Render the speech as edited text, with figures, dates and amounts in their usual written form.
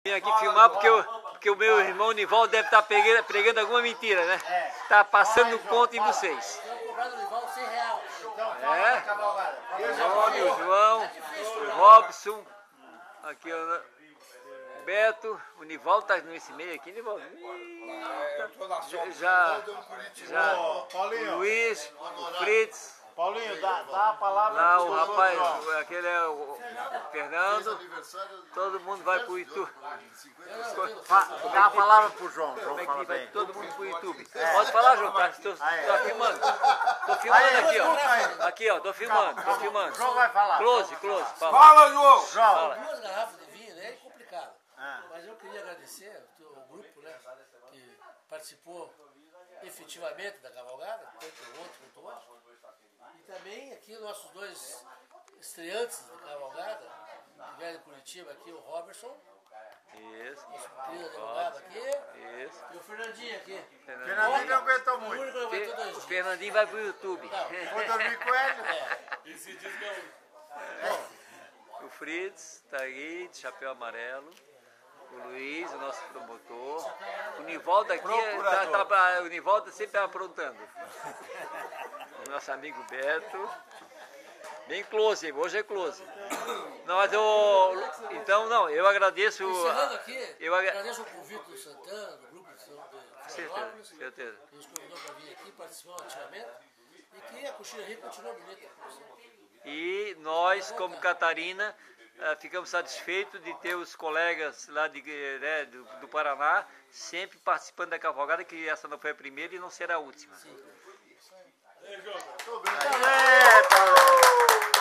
Vim aqui filmar porque o meu irmão Nivaldo deve estar pregando alguma mentira, né? Tá passando conta em vocês. O João, o Robson, aqui o Beto, o Nivaldo tá nesse meio aqui, Nivaldo. Já, o Luiz, o Fritz. Paulinho, dá a palavra lá pro o rapaz, aquele é o Fernando, todo mundo vai pro YouTube. Dá a palavra pro João. Como é que vai todo mundo pro YouTube? Pode falar, João, tá filmando. Tô filmando aqui, ó. Aqui, ó, tô filmando. João vai falar. Close, Fala, João! Fala. Duas garrafas de vinho, né? É complicado. Mas eu queria agradecer o grupo, né, que participou efetivamente da cavalgada, tanto ontem quanto hoje. E também aqui nossos dois estreantes da cavalgada, que vieram de Curitiba aqui, o Robertson. Isso. Nosso querido advogado aqui. Isso. E o Fernandinho aqui. Fernandinho não aguentou O muito. único que não aguentou 2 O dias. Fernandinho vai pro YouTube. Foi dormir com ele? Esse diz que é O Fritz tá aí, de chapéu amarelo. O Luiz, o nosso promotor. O Nivaldo aqui, o Nivaldo sempre tá aprontando. O nosso amigo Beto. Bem close, hoje é close. Não, mas eu agradeço. Encerrando aqui, Eu agradeço o convite do Santana, do grupo de Florianópolis, certeza. que nos convidou para vir aqui, participar ativamente, e que a Coxilha Rio continua bonita. E nós, como Catarina, ficamos satisfeitos de ter os colegas lá do Paraná sempre participando da cavalgada, que essa não foi a primeira e não será a última. Sim. Ei, João. Valeu, Paulo.